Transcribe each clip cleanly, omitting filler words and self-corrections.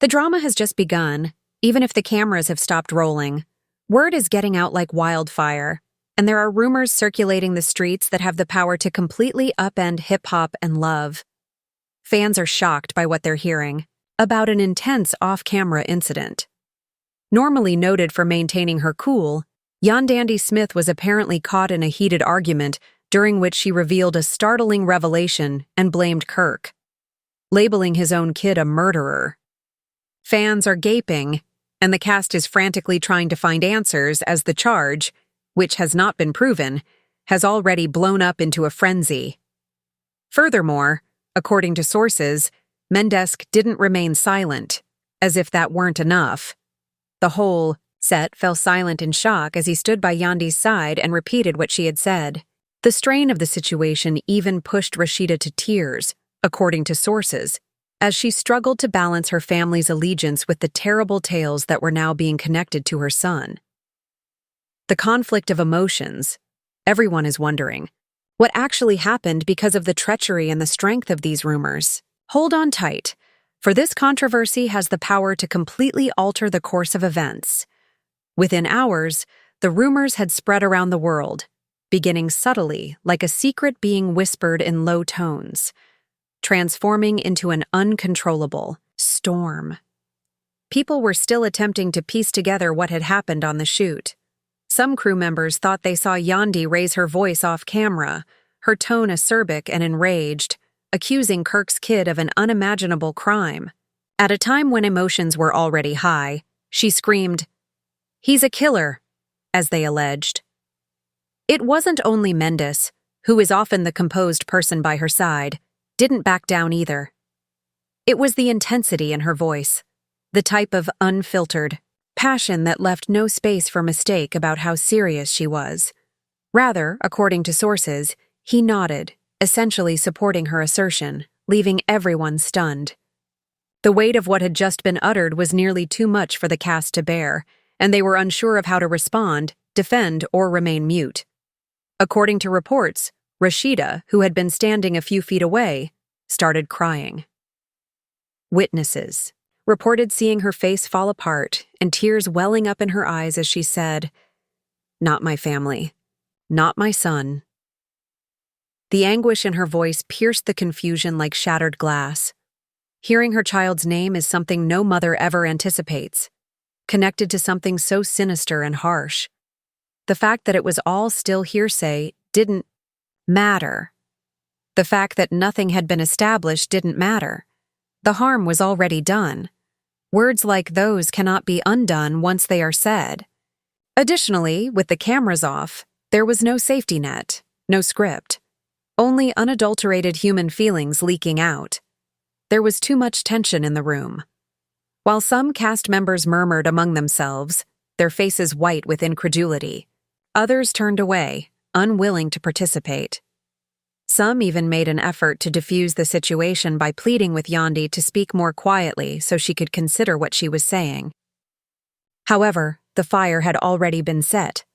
The drama has just begun, even if the cameras have stopped rolling. Word is getting out like wildfire, and there are rumors circulating the streets that have the power to completely upend hip-hop and love. Fans are shocked by what they're hearing about an intense off-camera incident. Normally noted for maintaining her cool, Yandy Smith was apparently caught in a heated argument during which she revealed a startling revelation and blamed Kirk, labeling his own kid a murderer. Fans are gaping, and the cast is frantically trying to find answers as the charge, which has not been proven, has already blown up into a frenzy. Furthermore, according to sources, Mendes didn't remain silent, as if that weren't enough. The whole set fell silent in shock as he stood by Yandy's side and repeated what she had said. The strain of the situation even pushed Rashida to tears, according to sources, as she struggled to balance her family's allegiance with the terrible tales that were now being connected to her son. The conflict of emotions. Everyone is wondering what actually happened because of the treachery and the strength of these rumors. Hold on tight, for this controversy has the power to completely alter the course of events. Within hours, the rumors had spread around the world, beginning subtly like a secret being whispered in low tones, transforming into an uncontrollable storm. People were still attempting to piece together what had happened on the shoot. Some crew members thought they saw Yandy raise her voice off camera, her tone acerbic and enraged, accusing Kirk's kid of an unimaginable crime. At a time when emotions were already high, she screamed, "He's a killer," as they alleged. It wasn't only Mendes, who is often the composed person by her side, didn't back down either. It was the intensity in her voice, the type of unfiltered passion that left no space for mistake about how serious she was. Rather, according to sources, he nodded, essentially supporting her assertion, leaving everyone stunned. The weight of what had just been uttered was nearly too much for the cast to bear, and they were unsure of how to respond, defend, or remain mute. According to reports, Rashida, who had been standing a few feet away, started crying. Witnesses reported seeing her face fall apart and tears welling up in her eyes as she said, "Not my family. Not my son." The anguish in her voice pierced the confusion like shattered glass. Hearing her child's name is something no mother ever anticipates, connected to something so sinister and harsh. The fact that it was all still hearsay didn't matter. The fact that nothing had been established didn't matter. The harm was already done. Words like those cannot be undone once they are said. Additionally, with the cameras off, there was no safety net, no script. Only unadulterated human feelings leaking out. There was too much tension in the room. While some cast members murmured among themselves, their faces white with incredulity, others turned away, unwilling to participate. Some even made an effort to diffuse the situation by pleading with Yandy to speak more quietly so she could consider what she was saying. However, the fire had already been set.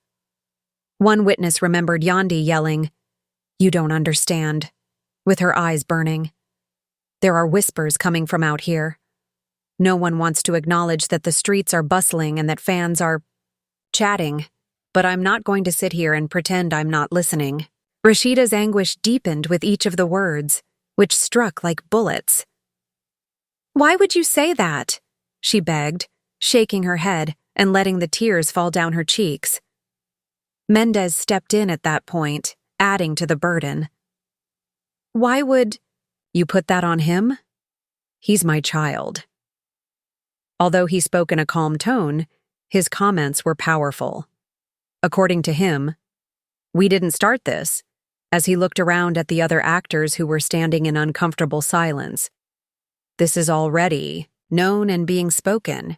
One witness remembered Yandy yelling, "You don't understand," with her eyes burning. "There are whispers coming from out here. No one wants to acknowledge that the streets are bustling and that fans are chatting, but I'm not going to sit here and pretend I'm not listening." Rashida's anguish deepened with each of the words, which struck like bullets. "Why would you say that?" she begged, shaking her head and letting the tears fall down her cheeks. Mendes stepped in at that point, adding to the burden. "Why would you put that on him? He's my child." Although he spoke in a calm tone, his comments were powerful. According to him, "We didn't start this," as he looked around at the other actors who were standing in uncomfortable silence. "This is already known and being spoken.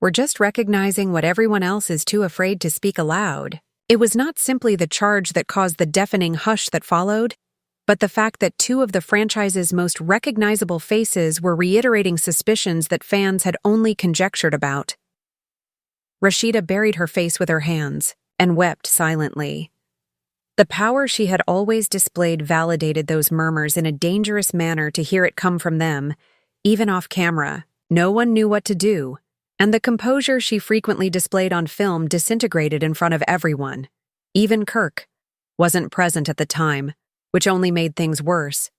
We're just recognizing what everyone else is too afraid to speak aloud." It was not simply the charge that caused the deafening hush that followed, but the fact that two of the franchise's most recognizable faces were reiterating suspicions that fans had only conjectured about. Rashida buried her face with her hands and wept silently. The power she had always displayed validated those murmurs in a dangerous manner to hear it come from them, even off camera, No one knew what to do, and the composure she frequently displayed on film disintegrated in front of everyone. Even Kirk wasn't present at the time, which only made things worse.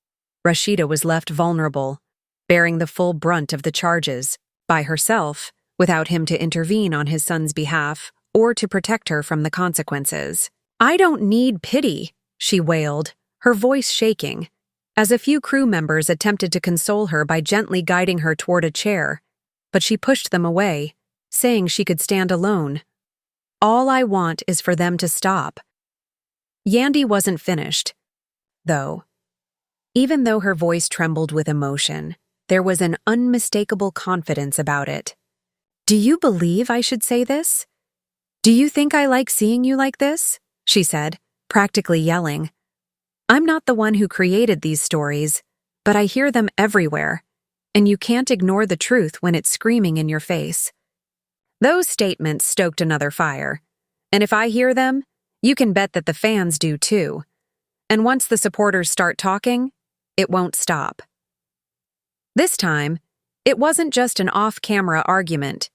Rashida was left vulnerable, bearing the full brunt of the charges, by herself, without him to intervene on his son's behalf or to protect her from the consequences. "I don't need pity," she wailed, her voice shaking, as a few crew members attempted to console her by gently guiding her toward a chair, but she pushed them away, saying she could stand alone. "All I want is for them to stop." Yandy wasn't finished, though. Even though her voice trembled with emotion, there was an unmistakable confidence about it. "Do you believe I should say this? Do you think I like seeing you like this?" she said, practically yelling. "I'm not the one who created these stories, but I hear them everywhere, and you can't ignore the truth when it's screaming in your face." Those statements stoked another fire, and if I hear them, you can bet that the fans do too. And once the supporters start talking, it won't stop. This time, it wasn't just an off-camera argument.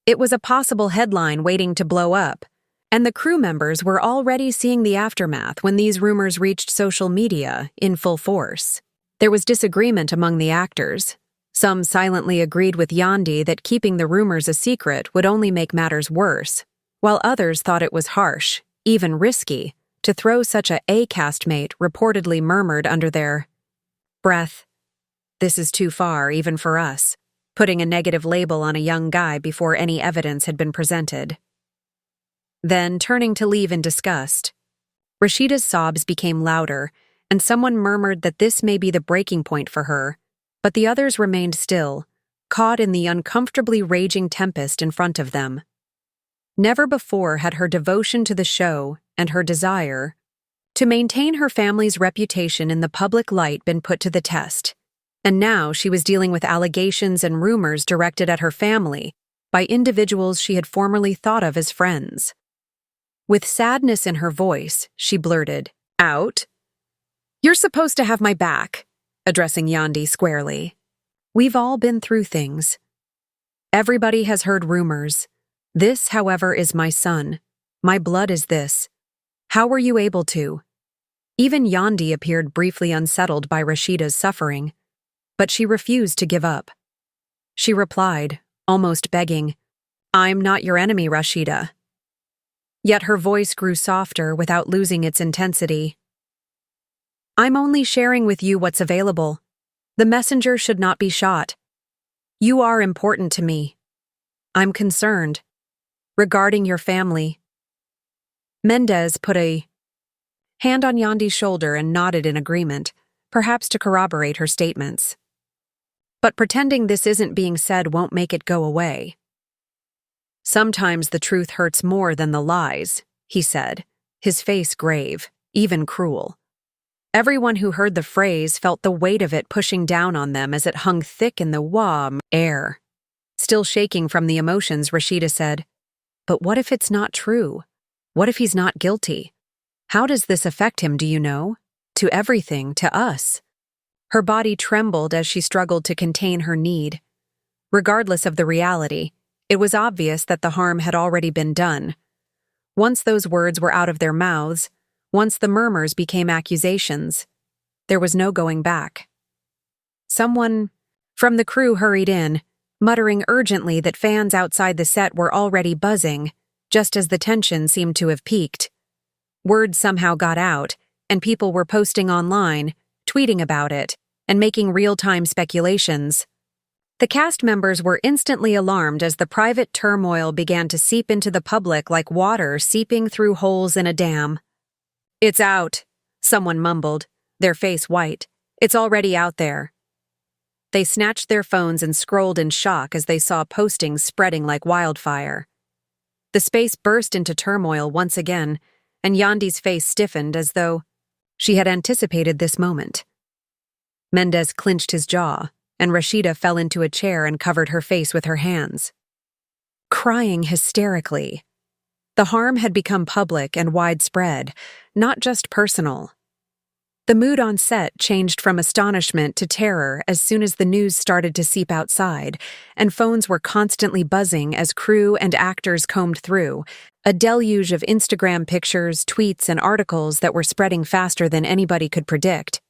It was a possible headline waiting to blow up, and the crew members were already seeing the aftermath when these rumors reached social media in full force. There was disagreement among the actors. Some silently agreed with Yandy that keeping the rumors a secret would only make matters worse, while others thought it was harsh, even risky, to throw such a castmate reportedly murmured under their breath, "This is too far, even for us," putting a negative label on a young guy before any evidence had been presented. Then, turning to leave in disgust, Rashida's sobs became louder, and someone murmured that this may be the breaking point for her, but the others remained still, caught in the uncomfortably raging tempest in front of them. Never before had her devotion to the show and her desire to maintain her family's reputation in the public light been put to the test, and now she was dealing with allegations and rumors directed at her family by individuals she had formerly thought of as friends. With sadness in her voice, she blurted out, "You're supposed to have my back," addressing Yandy squarely. "We've all been through things. Everybody has heard rumors. This, however, is my son. My blood is this. How were you able to?" Even Yandy appeared briefly unsettled by Rashida's suffering, but she refused to give up. She replied, almost begging, "I'm not your enemy, Rashida." Yet her voice grew softer without losing its intensity. "I'm only sharing with you what's available. The messenger should not be shot. You are important to me. I'm concerned. Regarding your family." Mendez put a hand on Yandy's shoulder and nodded in agreement, perhaps to corroborate her statements. "But pretending this isn't being said won't make it go away. Sometimes the truth hurts more than the lies," he said, his face grave, even cruel. Everyone who heard the phrase felt the weight of it pushing down on them as it hung thick in the warm air. Still shaking from the emotions, Rashida said, "But what if it's not true? What if he's not guilty? How does this affect him, do you know? To everything, to us." Her body trembled as she struggled to contain her need. Regardless of the reality, it was obvious that the harm had already been done. Once those words were out of their mouths, once the murmurs became accusations, there was no going back. Someone from the crew hurried in, muttering urgently that fans outside the set were already buzzing, just as the tension seemed to have peaked. Word somehow got out, and people were posting online, tweeting about it, and making real-time speculations. The cast members were instantly alarmed as the private turmoil began to seep into the public like water seeping through holes in a dam. "It's out," someone mumbled, their face white. "It's already out there." They snatched their phones and scrolled in shock as they saw postings spreading like wildfire. The space burst into turmoil once again, and Yandy's face stiffened as though she had anticipated this moment. Mendez clenched his jaw, and Rashida fell into a chair and covered her face with her hands, crying hysterically. The harm had become public and widespread, not just personal. The mood on set changed from astonishment to terror as soon as the news started to seep outside, and phones were constantly buzzing as crew and actors combed through, a deluge of Instagram pictures, tweets, and articles that were spreading faster than anybody could predict.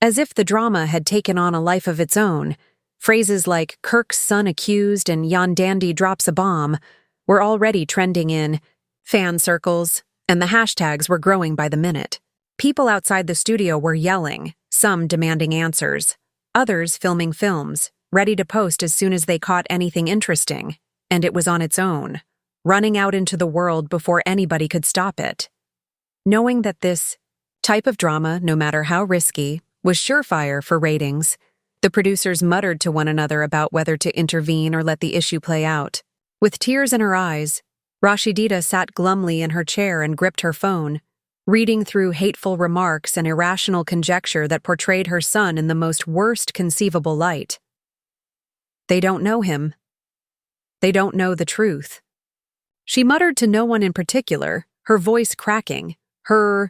As if the drama had taken on a life of its own, phrases like "Kirk's son accused" and "Yandy drops a bomb" were already trending in fan circles, and the hashtags were growing by the minute. People outside the studio were yelling, some demanding answers, others filming films, ready to post as soon as they caught anything interesting, and it was on its own, running out into the world before anybody could stop it. Knowing that this type of drama, no matter how risky, was surefire for ratings, the producers muttered to one another about whether to intervene or let the issue play out. With tears in her eyes, Rashidita sat glumly in her chair and gripped her phone, reading through hateful remarks and irrational conjecture that portrayed her son in the most worst conceivable light. They don't know him. They don't know the truth. She muttered to no one in particular, her voice cracking, her